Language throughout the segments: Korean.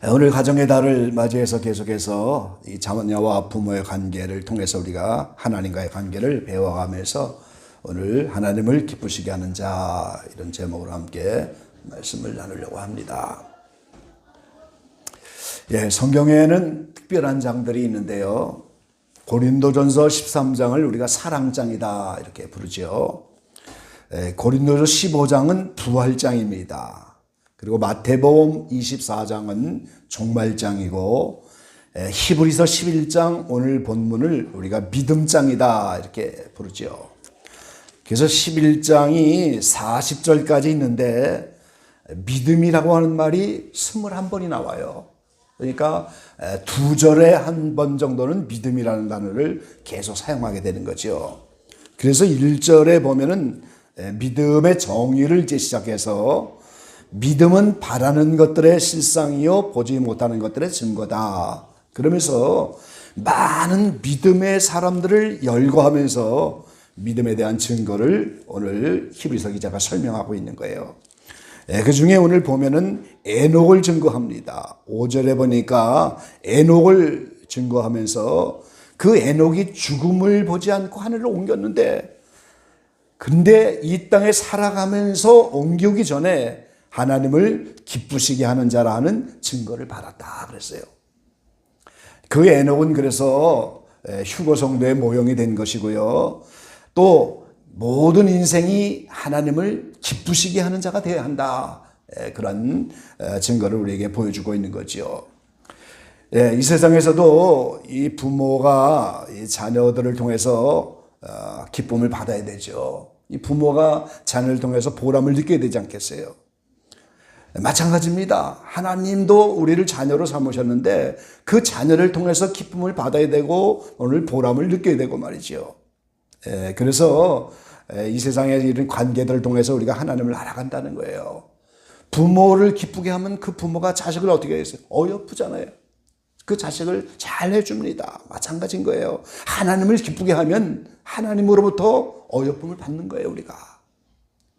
오늘 가정의 달을 맞이해서 계속해서 이 자녀와 부모의 관계를 통해서 우리가 하나님과의 관계를 배워가면서 오늘 하나님을 기쁘시게 하는 자, 이런 제목으로 함께 말씀을 나누려고 합니다. 성경에는 특별한 장들이 있는데요. 고린도전서 13장을 우리가 사랑장이다 이렇게 부르죠. 고린도전서 15장은 부활장입니다. 그리고 마태복음 24장은 종말장이고, 히브리서 11장 오늘 본문을 우리가 믿음장이다 이렇게 부르죠. 그래서 11장이 40절까지 있는데 믿음이라고 하는 말이 21번이 나와요. 그러니까 두 절에 한 번 정도는 믿음이라는 단어를 계속 사용하게 되는 거죠. 그래서 1절에 보면은 믿음의 정의를 이제 시작해서 믿음은 바라는 것들의 실상이요 보지 못하는 것들의 증거다. 그러면서 많은 믿음의 사람들을 열거하면서 믿음에 대한 증거를 오늘 히브리서 기자가 설명하고 있는 거예요. 그 중에 오늘 보면은 에녹을 증거합니다. 5절에 보니까 에녹을 증거하면서 그 에녹이 죽음을 보지 않고 하늘을 옮겼는데, 근데 이 땅에 살아가면서 옮기기 전에 하나님을 기쁘시게 하는 자라는 증거를 받았다 그랬어요. 그 에녹은 그래서 휴거 성도의 모형이 된 것이고요. 또 모든 인생이 하나님을 기쁘시게 하는 자가 되어야 한다. 그런 증거를 우리에게 보여주고 있는 거죠. 이 세상에서도 이 부모가 이 자녀들을 통해서 기쁨을 받아야 되죠. 이 부모가 자녀를 통해서 보람을 느껴야 되지 않겠어요? 마찬가지입니다. 하나님도 우리를 자녀로 삼으셨는데 그 자녀를 통해서 기쁨을 받아야 되고 오늘 보람을 느껴야 되고 말이죠. 그래서 이 세상의 이런 관계들을 통해서 우리가 하나님을 알아간다는 거예요. 부모를 기쁘게 하면 그 부모가 자식을 어떻게 했어요? 어여쁘잖아요. 그 자식을 잘 해줍니다. 마찬가지인 거예요. 하나님을 기쁘게 하면 하나님으로부터 어여쁨을 받는 거예요, 우리가.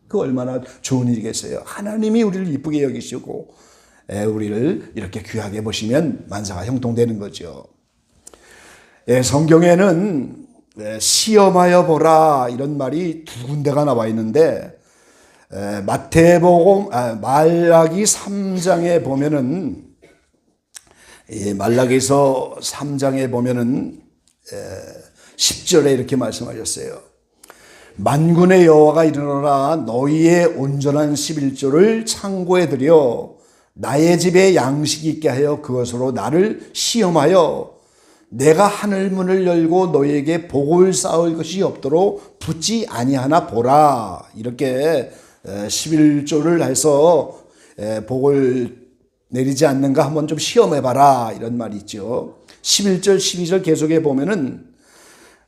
그 얼마나 좋은 일이겠어요. 하나님이 우리를 이쁘게 여기시고 우리를 이렇게 귀하게 보시면 만사가 형통되는 거죠. 성경에는 시험하여 보라 이런 말이 두 군데가 나와 있는데, 마태복음 말라기 3장에 보면은, 말라기서 3장에 보면은 10절에 이렇게 말씀하셨어요. 만군의 여호와가 이르노라, 너희의 온전한 11조를 창고에 들여 나의 집에 양식이 있게 하여 그것으로 나를 시험하여 내가 하늘 문을 열고 너희에게 복을 쌓을 것이 없도록 붙지 아니하나 보라. 이렇게 11조를 해서 복을 내리지 않는가 한번 좀 시험해봐라 이런 말이 있죠. 11절 12절 계속해 보면은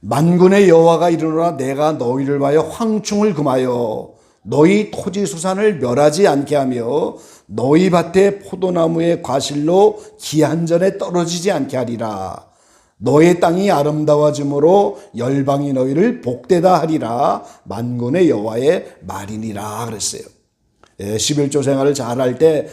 만군의 여호와가 이르노라, 내가 너희를 봐여 황충을 금하여 너희 토지 수산을 멸하지 않게 하며 너희 밭에 포도나무의 과실로 기한전에 떨어지지 않게 하리라. 너의 땅이 아름다워짐으로 열방이 너희를 복되다 하리라. 만군의 여호와의 말이니라 그랬어요. 11조 생활을 잘할 때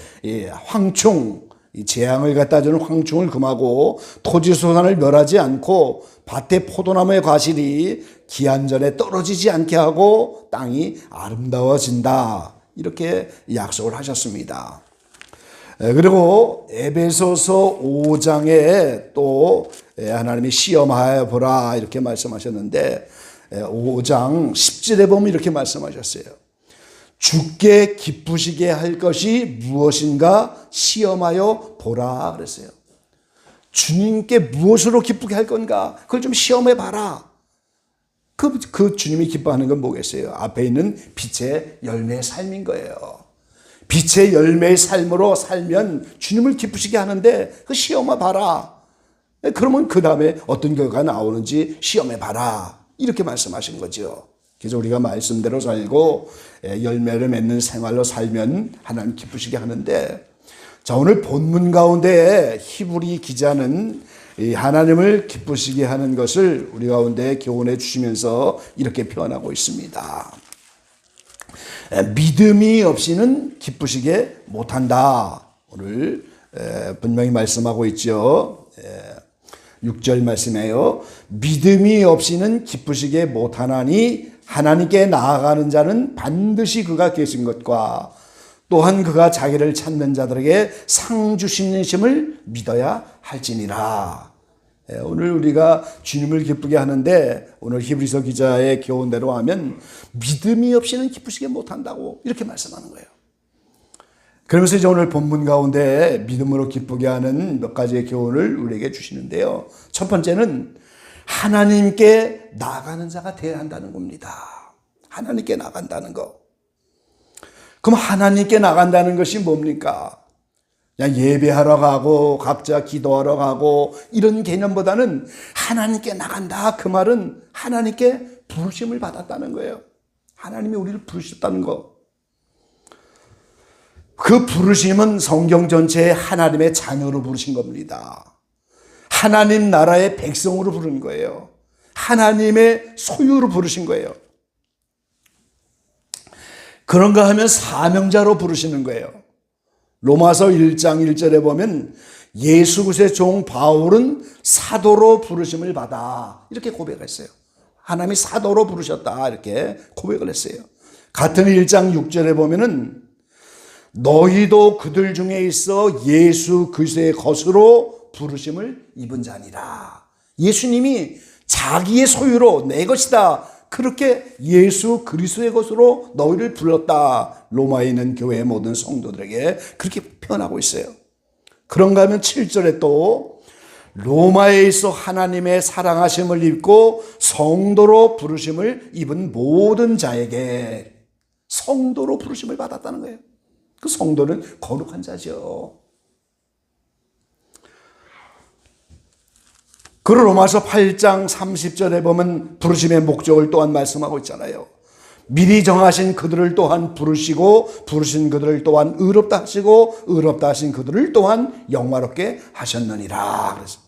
황충, 재앙을 갖다 주는 황충을 금하고 토지 수산을 멸하지 않고 밭에 포도나무의 과실이 기한전에 떨어지지 않게 하고 땅이 아름다워진다. 이렇게 약속을 하셨습니다. 그리고 에베소서 5장에 또 하나님이 시험하여 보라 이렇게 말씀하셨는데, 5장 10절에 보면 이렇게 말씀하셨어요. 주께 기쁘시게 할 것이 무엇인가 시험하여 보라 그랬어요. 주님께 무엇으로 기쁘게 할 건가 그걸 좀 시험해 봐라. 그 주님이 기뻐하는 건 뭐겠어요? 앞에 있는 빛의 열매의 삶인 거예요. 빛의 열매의 삶으로 살면 주님을 기쁘시게 하는데 그 시험해 봐라. 그러면 그 다음에 어떤 결과가 나오는지 시험해 봐라. 이렇게 말씀하신 거죠. 그래서 우리가 말씀대로 살고 열매를 맺는 생활로 살면 하나님 기쁘시게 하는데, 자, 오늘 본문 가운데 히브리 기자는 이 하나님을 기쁘시게 하는 것을 우리 가운데 교훈해 주시면서 이렇게 표현하고 있습니다. 믿음이 없이는 기쁘시게 못한다. 오늘 분명히 말씀하고 있죠. 6절 말씀이에요. 믿음이 없이는 기쁘시게 못하나니 하나님께 나아가는 자는 반드시 그가 계신 것과 또한 그가 자기를 찾는 자들에게 상 주시심을 믿어야 할지니라. 오늘 우리가 주님을 기쁘게 하는데 오늘 히브리서 기자의 교훈대로 하면 믿음이 없이는 기쁘시게 못한다고 이렇게 말씀하는 거예요. 그러면서 이제 오늘 본문 가운데 믿음으로 기쁘게 하는 몇 가지의 교훈을 우리에게 주시는데요. 첫 번째는 하나님께 나아가는 자가 되어야 한다는 겁니다. 하나님께 나간다는 거. 그럼 하나님께 나간다는 것이 뭡니까? 그냥 예배하러 가고 각자 기도하러 가고 이런 개념보다는 하나님께 나간다. 그 말은 하나님께 부르심을 받았다는 거예요. 하나님이 우리를 부르셨다는 거. 그 부르심은 성경 전체에 하나님의 자녀로 부르신 겁니다. 하나님 나라의 백성으로 부른 거예요. 하나님의 소유로 부르신 거예요. 그런가 하면 사명자로 부르시는 거예요. 로마서 1장 1절에 보면 예수 그리스도의 종 바울은 사도로 부르심을 받아 이렇게 고백했어요. 하나님이 사도로 부르셨다 이렇게 고백을 했어요. 같은 1장 6절에 보면은 너희도 그들 중에 있어 예수 그리스도의 것으로 부르심을 입은 자니라. 예수님이 자기의 소유로 내 것이다. 그렇게 예수 그리스도의 것으로 너희를 불렀다. 로마에 있는 교회의 모든 성도들에게 그렇게 표현하고 있어요. 그런가 하면 7절에 또 로마에 있어 하나님의 사랑하심을 입고 성도로 부르심을 입은 모든 자에게 성도로 부르심을 받았다는 거예요. 그 성도는 거룩한 자죠. 그 로마서 8장 30절에 보면 부르심의 목적을 또한 말씀하고 있잖아요. 미리 정하신 그들을 또한 부르시고 부르신 그들을 또한 의롭다 하시고 의롭다 하신 그들을 또한 영화롭게 하셨느니라. 그래서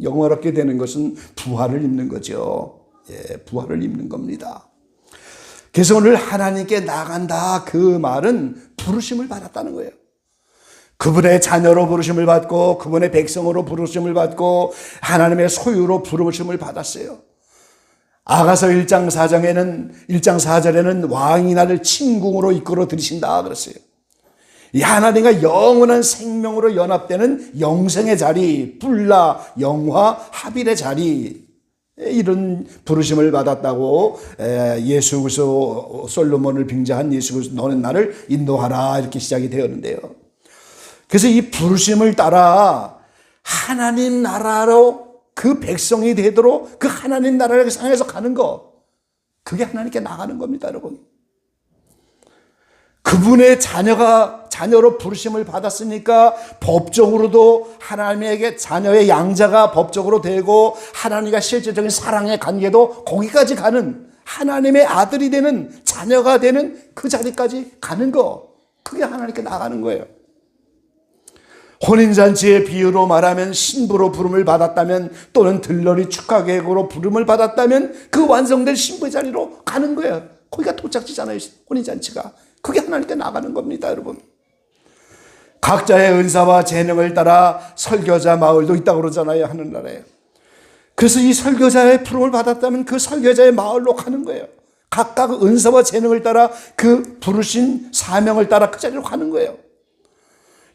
영화롭게 되는 것은 부활을 입는 거죠. 부활을 입는 겁니다. 그래서 오늘 하나님께 나간다 그 말은 부르심을 받았다는 거예요. 그분의 자녀로 부르심을 받고 그분의 백성으로 부르심을 받고 하나님의 소유로 부르심을 받았어요. 아가서 1장 4절에는 왕이 나를 침궁으로 이끌어 들이신다 그랬어요. 이 하나님과 영원한 생명으로 연합되는 영생의 자리, 뿔라, 영화, 하빌의 자리, 이런 부르심을 받았다고 예수 그리스도 솔로몬을 빙자한 예수 그리스도 너는 나를 인도하라 이렇게 시작이 되었는데요. 그래서 이 부르심을 따라 하나님 나라로 그 백성이 되도록 그 하나님 나라를 향해서 가는 거, 그게 하나님께 나가는 겁니다, 여러분. 그분의 자녀로 부르심을 받았으니까 법적으로도 하나님에게 자녀의 양자가 법적으로 되고 하나님과 실질적인 사랑의 관계도 거기까지 가는 하나님의 아들이 되는 자녀가 되는 그 자리까지 가는 거, 그게 하나님께 나가는 거예요. 혼인잔치의 비유로 말하면 신부로 부름을 받았다면 또는 들러리 축하계획으로 부름을 받았다면 그 완성된 신부의 자리로 가는 거예요. 거기가 도착지잖아요. 혼인잔치가. 그게 하나님께 나가는 겁니다, 여러분. 각자의 은사와 재능을 따라 설교자 마을도 있다고 그러잖아요, 하늘나라에. 그래서 이 설교자의 부름을 받았다면 그 설교자의 마을로 가는 거예요. 각각 은사와 재능을 따라 그 부르신 사명을 따라 그 자리로 가는 거예요.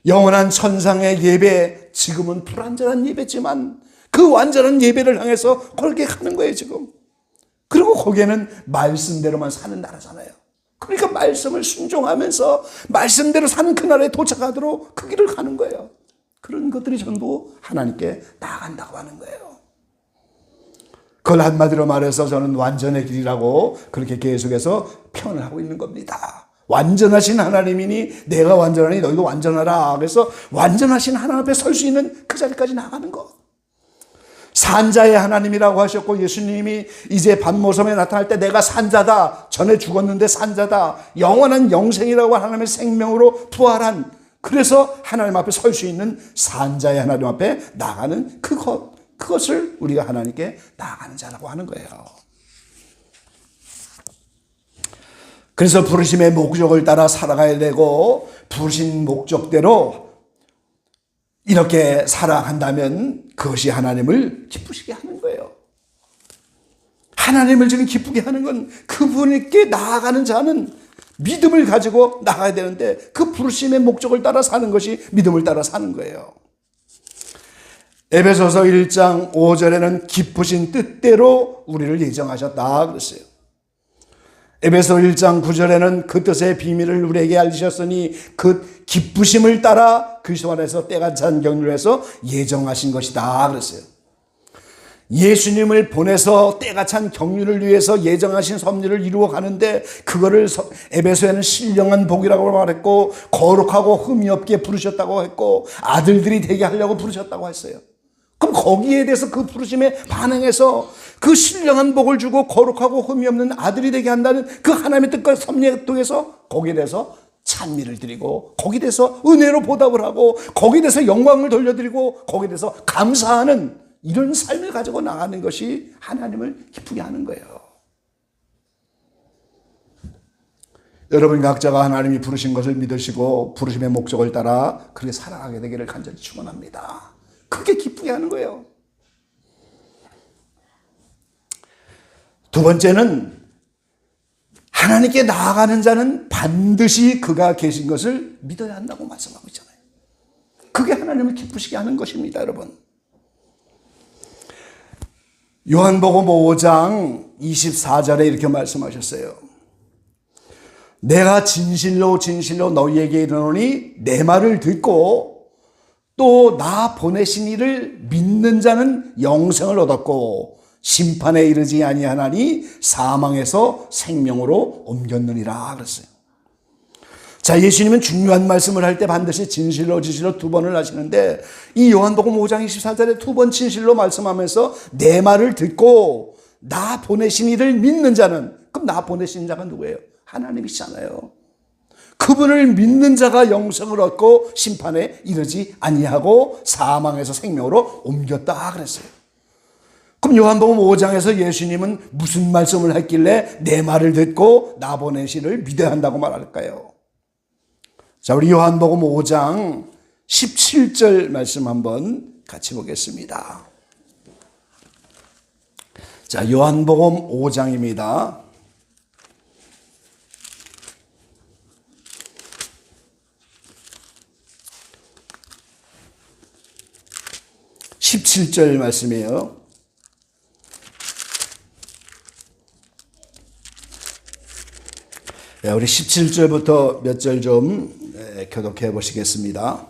영원한 천상의 예배, 지금은 불완전한 예배지만 그 완전한 예배를 향해서 그렇게 가는 거예요, 지금. 그리고 거기에는 말씀대로만 사는 나라잖아요. 그러니까 말씀을 순종하면서 말씀대로 사는 그 나라에 도착하도록 그 길을 가는 거예요. 그런 것들이 전부 하나님께 나아간다고 하는 거예요. 그걸 한마디로 말해서 저는 완전의 길이라고 그렇게 계속해서 표현을 하고 있는 겁니다. 완전하신 하나님이니 내가 완전하니 너희도 완전하라. 그래서 완전하신 하나님 앞에 설 수 있는 그 자리까지 나가는 것. 산자의 하나님이라고 하셨고 예수님이 이제 밤모섬에 나타날 때 내가 산자다. 전에 죽었는데 산자다. 영원한 영생이라고 하나님의 생명으로 부활한, 그래서 하나님 앞에 설 수 있는 산자의 하나님 앞에 나가는 그것을 우리가 하나님께 나가는 자라고 하는 거예요. 그래서 부르심의 목적을 따라 살아가야 되고 부르신 목적대로 이렇게 살아간다면 그것이 하나님을 기쁘시게 하는 거예요. 하나님을 지금 기쁘게 하는 건 그분께 나아가는 자는 믿음을 가지고 나가야 되는데 그 부르심의 목적을 따라 사는 것이 믿음을 따라 사는 거예요. 에베소서 1장 5절에는 기쁘신 뜻대로 우리를 예정하셨다 그랬어요. 에베소 1장 9절에는 그 뜻의 비밀을 우리에게 알리셨으니 그 기쁘심을 따라 그리스도 안에서 때가 찬 경륜을 해서 예정하신 것이다 그랬어요. 예수님을 보내서 때가 찬 경륜을 위해서 예정하신 섭리를 이루어 가는데 그거를 에베소에는 신령한 복이라고 말했고 거룩하고 흠이 없게 부르셨다고 했고 아들들이 되게 하려고 부르셨다고 했어요. 그럼 거기에 대해서 그 부르심에 반응해서 그 신령한 복을 주고 거룩하고 흠이 없는 아들이 되게 한다는 그 하나님의 뜻과 섭리에 통해서 거기에 대해서 찬미를 드리고 거기에 대해서 은혜로 보답을 하고 거기에 대해서 영광을 돌려드리고 거기에 대해서 감사하는 이런 삶을 가지고 나가는 것이 하나님을 기쁘게 하는 거예요. 여러분 각자가 하나님이 부르신 것을 믿으시고 부르심의 목적을 따라 그렇게 살아가게 되기를 간절히 축원합니다. 그게 기쁘게 하는 거예요. 두 번째는 하나님께 나아가는 자는 반드시 그가 계신 것을 믿어야 한다고 말씀하고 있잖아요. 그게 하나님을 기쁘시게 하는 것입니다, 여러분. 요한복음 5장 24절에 이렇게 말씀하셨어요. 내가 진실로 진실로 너희에게 이르노니 내 말을 듣고 또 나 보내신 이를 믿는 자는 영생을 얻었고 심판에 이르지 아니하나니 사망에서 생명으로 옮겼느니라 그랬어요. 자, 예수님은 중요한 말씀을 할 때 반드시 진실로 진실로 두 번을 하시는데 이 요한복음 5장 24절에 두 번 진실로 말씀하면서 내 말을 듣고 나 보내신 이를 믿는 자는, 그럼 나 보내신 자가 누구예요? 하나님이시잖아요. 그분을 믿는 자가 영생을 얻고 심판에 이르지 아니하고 사망에서 생명으로 옮겼다 그랬어요. 그럼 요한복음 5장에서 예수님은 무슨 말씀을 했길래 내 말을 듣고 나 보내신 이를 믿어야 한다고 말할까요? 자, 우리 요한복음 5장 17절 말씀 한번 같이 보겠습니다. 자, 요한복음 5장입니다. (17절) 말씀이에요. 우리 17절부터 몇 절 좀 교독해 보시겠습니다.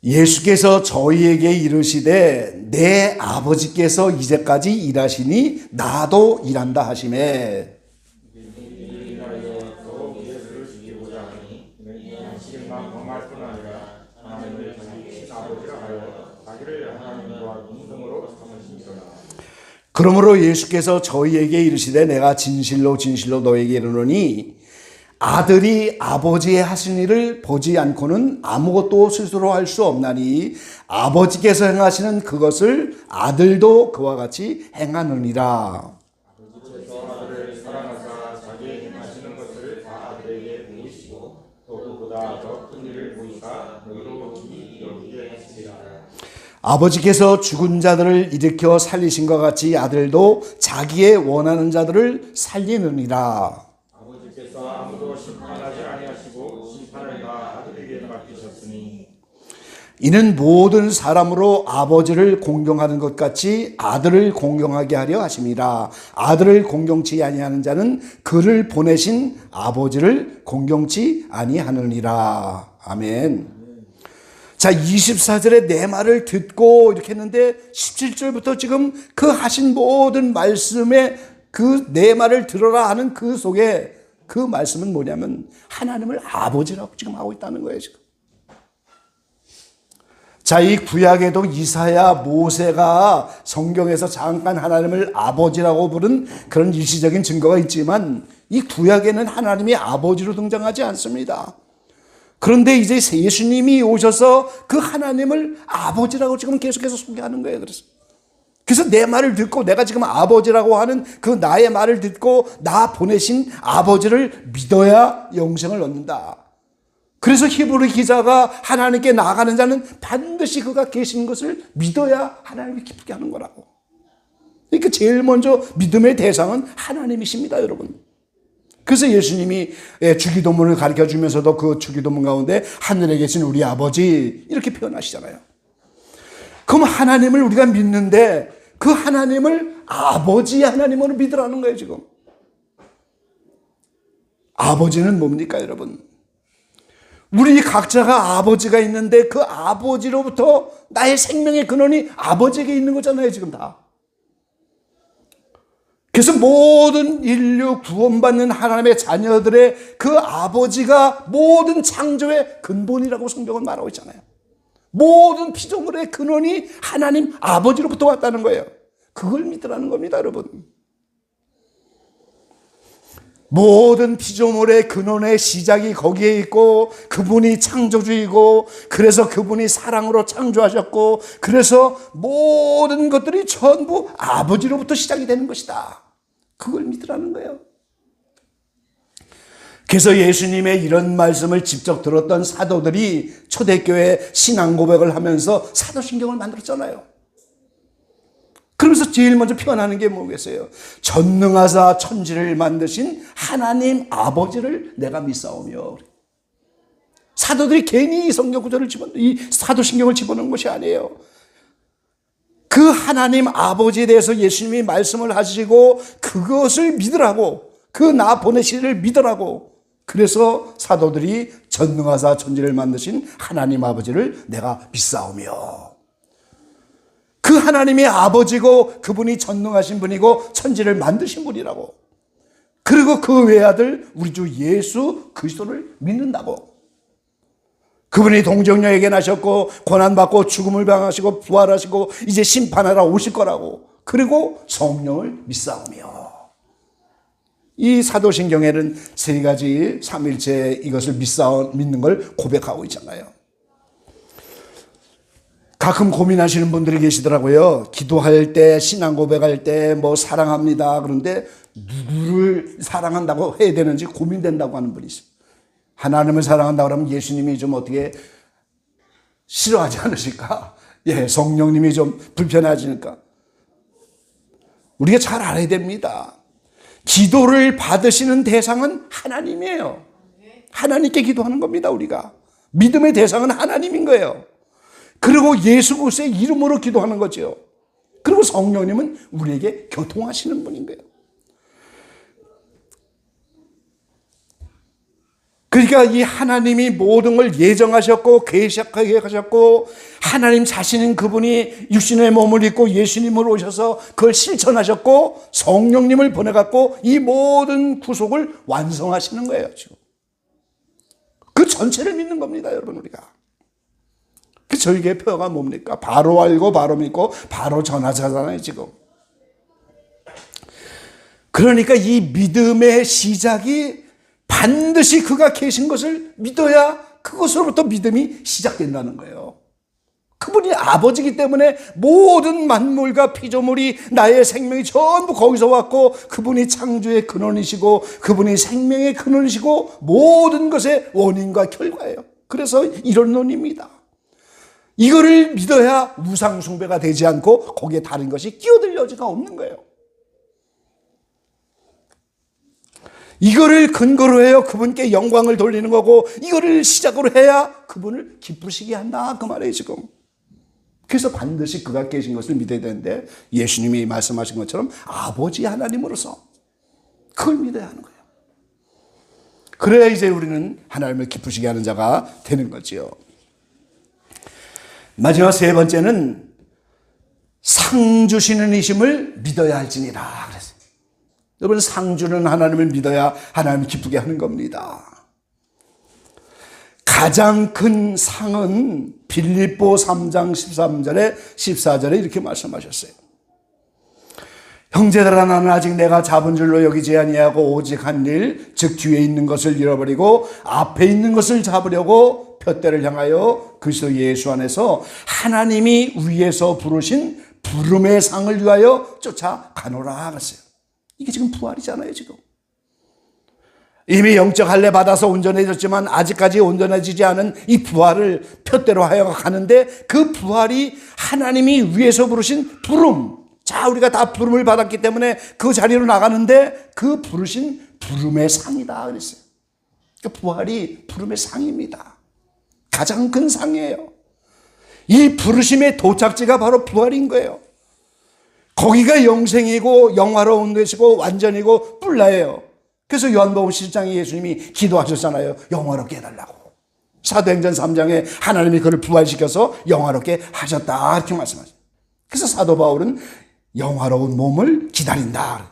예수께서 저희에게 이르시되 내 아버지께서 이제까지 일하시니 나도 일한다 하시매 그러므로 예수께서 저희에게 이르시되 내가 진실로 진실로 너에게 이르노니 아들이 아버지의 하신 일을 보지 않고는 아무것도 스스로 할 수 없나니 아버지께서 행하시는 그것을 아들도 그와 같이 행하느니라. 아버지께서 아들을 사랑하사 자기의 행하시는 것을 다 아들에게 보이시고 또 그보다 더 큰 일을 보이사 너희도 여기게 하시리라. 아버지께서 죽은 자들을 일으켜 살리신 것 같이 아들도 자기의 원하는 자들을 살리느니라. 아버지께서 아무도 심판하지 아니하시고 심판을 다 아들에게 맡기셨으니 이는 모든 사람으로 아버지를 공경하는 것 같이 아들을 공경하게 하려 하심이라. 아들을 공경치 아니하는 자는 그를 보내신 아버지를 공경치 아니하느니라. 아멘. 자, 24절에 내 말을 듣고 이렇게 했는데 17절부터 지금 그 하신 모든 말씀에 그 내 말을 들어라 하는 그 속에 그 말씀은 뭐냐면 하나님을 아버지라고 지금 하고 있다는 거예요, 지금. 자, 이 구약에도 이사야, 모세가 성경에서 잠깐 하나님을 아버지라고 부른 그런 일시적인 증거가 있지만 이 구약에는 하나님이 아버지로 등장하지 않습니다. 그런데 이제 예수님이 오셔서 그 하나님을 아버지라고 지금 계속해서 소개하는 거예요. 그래서 내 말을 듣고 내가 지금 아버지라고 하는 그 나의 말을 듣고 나 보내신 아버지를 믿어야 영생을 얻는다. 그래서 히브리 기자가 하나님께 나아가는 자는 반드시 그가 계신 것을 믿어야 하나님을 기쁘게 하는 거라고. 그러니까 제일 먼저 믿음의 대상은 하나님이십니다, 여러분. 그래서 예수님이 주기도문을 가르쳐 주면서도 그 주기도문 가운데 하늘에 계신 우리 아버지 이렇게 표현하시잖아요. 그럼 하나님을 우리가 믿는데 그 하나님을 아버지 하나님으로 믿으라는 거예요, 지금. 아버지는 뭡니까, 여러분? 우리 각자가 아버지가 있는데 그 아버지로부터 나의 생명의 근원이 아버지에게 있는 거잖아요, 지금 다. 그래서 모든 인류 구원받는 하나님의 자녀들의 그 아버지가 모든 창조의 근본이라고 성경은 말하고 있잖아요. 모든 피조물의 근원이 하나님 아버지로부터 왔다는 거예요. 그걸 믿으라는 겁니다, 여러분. 모든 피조물의 근원의 시작이 거기에 있고 그분이 창조주이고 그래서 그분이 사랑으로 창조하셨고 그래서 모든 것들이 전부 아버지로부터 시작이 되는 것이다. 그걸 믿으라는 거예요. 그래서 예수님의 이런 말씀을 직접 들었던 사도들이 초대교회 신앙 고백을 하면서 사도신경을 만들었잖아요. 그러면서 제일 먼저 표현하는 게 뭐겠어요? 전능하사 천지를 만드신 하나님 아버지를 내가 믿사오며. 사도들이 괜히 이 성경 구절을 이 사도신경을 집어넣은 것이 아니에요. 그 하나님 아버지에 대해서 예수님이 말씀을 하시고 그것을 믿으라고, 그 나 보내시를 믿으라고. 그래서 사도들이 전능하사 천지를 만드신 하나님 아버지를 내가 믿사오며. 그 하나님이 아버지고 그분이 전능하신 분이고 천지를 만드신 분이라고. 그리고 그 외아들 우리 주 예수 그리스도를 믿는다고. 그분이 동정녀에게 나셨고 고난받고 죽음을 당하시고 부활하시고 이제 심판하러 오실 거라고. 그리고 성령을 믿사오며. 이 사도신경에는 세 가지 삼일체 이것을 믿는 걸 고백하고 있잖아요. 가끔 고민하시는 분들이 계시더라고요. 기도할 때, 신앙 고백할 때, 사랑합니다. 그런데 누구를 사랑한다고 해야 되는지 고민된다고 하는 분이 있어요. 하나님을 사랑한다고 하면 예수님이 좀 어떻게 싫어하지 않으실까? 성령님이 좀 불편하시니까. 우리가 잘 알아야 됩니다. 기도를 받으시는 대상은 하나님이에요. 하나님께 기도하는 겁니다, 우리가. 믿음의 대상은 하나님인 거예요. 그리고 예수 그리스도의 이름으로 기도하는 거죠. 그리고 성령님은 우리에게 교통하시는 분인 거예요. 그러니까 이 하나님이 모든 걸 예정하셨고 계획하게 하셨고 하나님 자신은 그분이 육신의 몸을 입고 예수님을 오셔서 그걸 실천하셨고 성령님을 보내갖고 이 모든 구속을 완성하시는 거예요, 지금. 그 전체를 믿는 겁니다, 여러분, 우리가. 그 저희의 표어가 뭡니까? 바로 알고 바로 믿고 바로 전하자잖아요, 지금. 그러니까 이 믿음의 시작이 반드시 그가 계신 것을 믿어야 그것으로부터 믿음이 시작된다는 거예요. 그분이 아버지이기 때문에 모든 만물과 피조물이 나의 생명이 전부 거기서 왔고 그분이 창조의 근원이시고 그분이 생명의 근원이시고 모든 것의 원인과 결과예요. 그래서 이런 논입니다. 이거를 믿어야 우상 숭배가 되지 않고 거기에 다른 것이 끼어들 여지가 없는 거예요. 이거를 근거로 해요. 그분께 영광을 돌리는 거고 이거를 시작으로 해야 그분을 기쁘시게 한다, 그 말이에요, 지금. 그래서 반드시 그가 계신 것을 믿어야 되는데 예수님이 말씀하신 것처럼 아버지 하나님으로서 그걸 믿어야 하는 거예요. 그래야 이제 우리는 하나님을 기쁘시게 하는 자가 되는 거지요. 마지막 세 번째는 상 주시는 이심을 믿어야 할지니라 그랬어요. 여러분, 상 주는 하나님을 믿어야 하나님을 기쁘게 하는 겁니다. 가장 큰 상은 빌립보 3장 13절에 14절에 이렇게 말씀하셨어요. 형제들아, 나는 아직 내가 잡은 줄로 여기지 아니하고 오직 한 일, 즉 뒤에 있는 것을 잃어버리고 앞에 있는 것을 잡으려고 푯대를 향하여 그리스도 예수 안에서 하나님이 위에서 부르신 부름의 상을 위하여 쫓아가노라 그랬어요. 이게 지금 부활이잖아요, 지금. 이미 영적 할례 받아서 온전해졌지만 아직까지 온전해지지 않은 이 부활을 표대로 하여 가는데, 그 부활이 하나님이 위에서 부르신 부름. 자, 우리가 다 부름을 받았기 때문에 그 자리로 나가는데 그 부르신 부름의 상이다 그랬어요. 그 부활이 부름의 상입니다. 가장 큰 상이에요. 이 부르심의 도착지가 바로 부활인 거예요. 거기가 영생이고 영화로운 것이고 완전이고 뿔나예요. 그래서 요한복음 7장에 예수님이 기도하셨잖아요. 영화롭게 해달라고. 사도행전 3장에 하나님이 그를 부활시켜서 영화롭게 하셨다 이렇게 말씀하셨어요. 그래서 사도 바울은 영화로운 몸을 기다린다.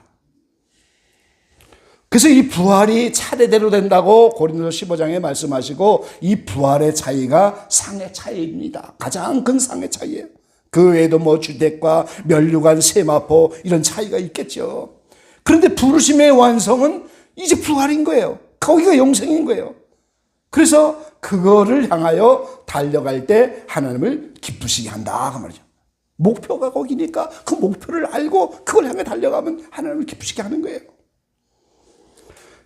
그래서 이 부활이 차례대로 된다고 고린도서 15장에 말씀하시고, 이 부활의 차이가 상의 차이입니다. 가장 큰 상의 차이예요. 그 외에도 뭐 주택과 면류관, 세마포 이런 차이가 있겠죠. 그런데 부르심의 완성은 이제 부활인 거예요. 거기가 영생인 거예요. 그래서 그거를 향하여 달려갈 때 하나님을 기쁘시게 한다 그 말이죠. 목표가 거기니까 그 목표를 알고 그걸 향해 달려가면 하나님을 기쁘시게 하는 거예요.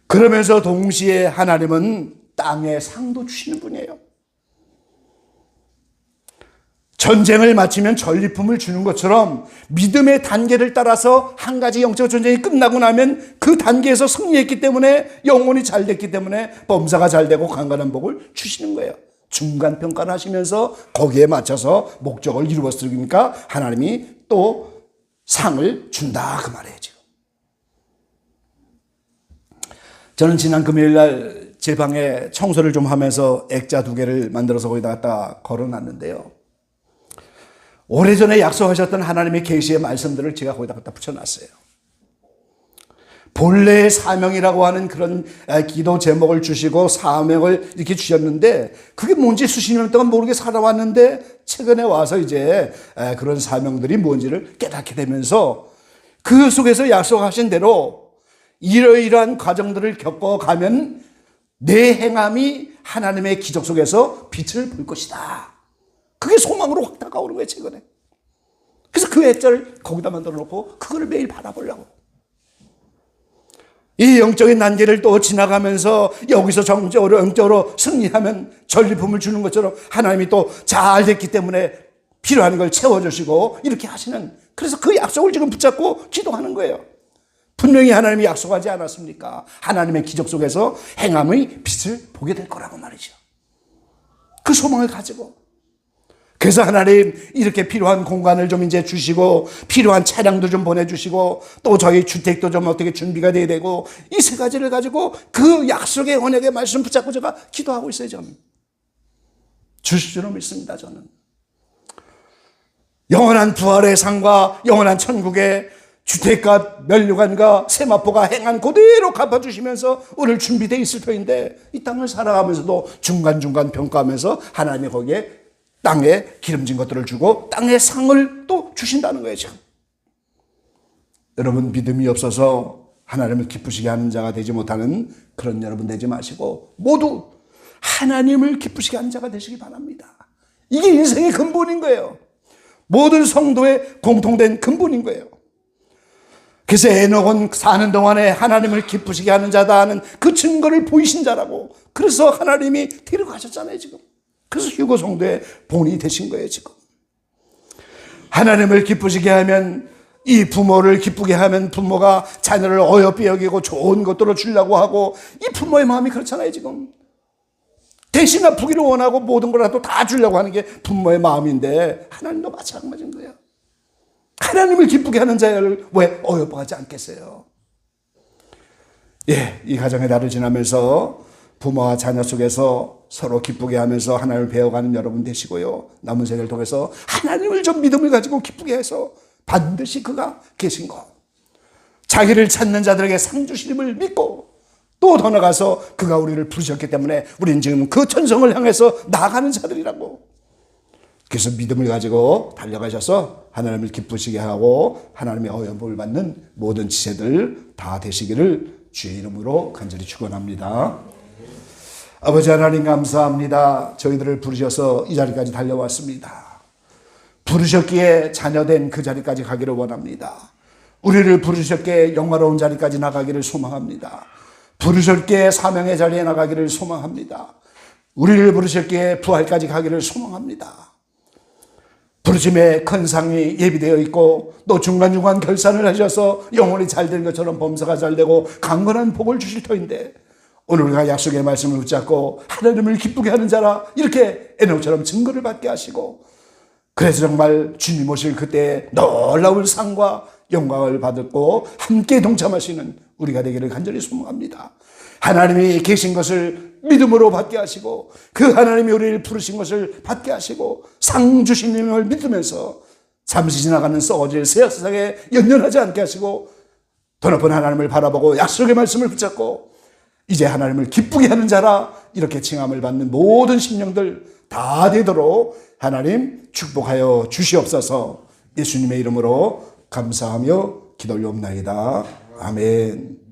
그러면서 동시에 하나님은 땅에 상도 주시는 분이에요. 전쟁을 마치면 전리품을 주는 것처럼 믿음의 단계를 따라서 한 가지 영적 전쟁이 끝나고 나면 그 단계에서 승리했기 때문에, 영혼이 잘 됐기 때문에 범사가 잘 되고 강건한 복을 주시는 거예요. 중간 평가를 하시면서 거기에 맞춰서 목적을 이루었으니까 하나님이 또 상을 준다 그 말이에요. 지금 저는 지난 금요일 날 제 방에 청소를 좀 하면서 액자 2개를 만들어서 거기다 갖다 걸어놨는데요. 오래전에 약속하셨던 하나님의 계시의 말씀들을 제가 거기다 갖다 붙여놨어요. 본래의 사명이라고 하는 그런 기도 제목을 주시고 사명을 이렇게 주셨는데, 그게 뭔지 수십 년 동안 모르게 살아왔는데 최근에 와서 이제 그런 사명들이 뭔지를 깨닫게 되면서 그 속에서 약속하신 대로 이러이러한 과정들을 겪어가면 내 행함이 하나님의 기적 속에서 빛을 볼 것이다. 그게 소망으로 확 다가오는 거예요, 최근에. 그래서 그 액자를 거기다 만들어 놓고 그걸 매일 바라보려고. 이 영적인 단계를 또 지나가면서 여기서 영적으로 승리하면 전리품을 주는 것처럼 하나님이 또 잘 됐기 때문에 필요한 걸 채워주시고 이렇게 하시는, 그래서 그 약속을 지금 붙잡고 기도하는 거예요. 분명히 하나님이 약속하지 않았습니까? 하나님의 기적 속에서 행함의 빛을 보게 될 거라고 말이죠. 그 소망을 가지고. 그래서 하나님 이렇게 필요한 공간을 좀 이제 주시고, 필요한 차량도 좀 보내주시고, 또 저희 주택도 좀 어떻게 준비가 돼야 되고, 이 3가지를 가지고 그 약속의 언약의 말씀 붙잡고 제가 기도하고 있어요. 저는 주실 줄로 믿습니다. 저는 영원한 부활의 상과 영원한 천국의 주택과 면류관과 세마포가 행한 그대로 갚아주시면서 오늘 준비되어 있을 터인데, 이 땅을 살아가면서도 중간중간 평가하면서 하나님이 거기에 땅에 기름진 것들을 주고 땅의 상을 또 주신다는 거예요. 지금 여러분, 믿음이 없어서 하나님을 기쁘시게 하는 자가 되지 못하는 그런 여러분 되지 마시고 모두 하나님을 기쁘시게 하는 자가 되시기 바랍니다. 이게 인생의 근본인 거예요. 모든 성도의 공통된 근본인 거예요. 그래서 에녹은 사는 동안에 하나님을 기쁘시게 하는 자다 하는 그 증거를 보이신 자라고, 그래서 하나님이 데려가셨잖아요. 지금 그래서 휴거 성도의 본이 되신 거예요. 지금 하나님을 기쁘시게 하면, 이 부모를 기쁘게 하면 부모가 자녀를 어여삐 여기고 좋은 것들을 주려고 하고, 이 부모의 마음이 그렇잖아요. 지금 대신 아프기를 원하고 모든 거라도 다 주려고 하는 게 부모의 마음인데, 하나님도 마찬가지인 거예요. 하나님을 기쁘게 하는 자를 왜 어여뻐하지 않겠어요? 예, 이 가정의 달을 지나면서 부모와 자녀 속에서 서로 기쁘게 하면서 하나님을 배워가는 여러분 되시고요. 남은 세대를 통해서 하나님을 좀 믿음을 가지고 기쁘게 해서 반드시 그가 계신 것, 자기를 찾는 자들에게 상 주심을 믿고, 또 더 나가서 그가 우리를 부르셨기 때문에 우리는 지금 그 천성을 향해서 나아가는 자들이라고. 그래서 믿음을 가지고 달려가셔서 하나님을 기쁘시게 하고 하나님의 어여움을 받는 모든 지체들 다 되시기를 주의 이름으로 간절히 축원합니다. 아버지 하나님 감사합니다. 저희들을 부르셔서 이 자리까지 달려왔습니다. 부르셨기에 자녀된 그 자리까지 가기를 원합니다. 우리를 부르셨기에 영화로운 자리까지 나가기를 소망합니다. 부르셨기에 사명의 자리에 나가기를 소망합니다. 우리를 부르셨기에 부활까지 가기를 소망합니다. 부르심에 큰 상이 예비되어 있고 또 중간중간 결산을 하셔서 영혼이 잘 된 것처럼 범사가 잘 되고 강건한 복을 주실 터인데, 오늘 우리가 약속의 말씀을 붙잡고 하나님을 기쁘게 하는 자라 이렇게 에녹처럼 증거를 받게 하시고, 그래서 정말 주님 오실 그때 놀라운 상과 영광을 받고 함께 동참하시는 우리가 되기를 간절히 소망합니다. 하나님이 계신 것을 믿음으로 받게 하시고 그 하나님이 우리를 부르신 것을 받게 하시고 상 주신 님을 믿으면서 잠시 지나가는 썩어질 새 세상에 연연하지 않게 하시고 더 높은 하나님을 바라보고 약속의 말씀을 붙잡고 이제 하나님을 기쁘게 하는 자라 이렇게 칭함을 받는 모든 심령들 다 되도록 하나님 축복하여 주시옵소서. 예수님의 이름으로 감사하며 기도 올려옵나이다. 아멘.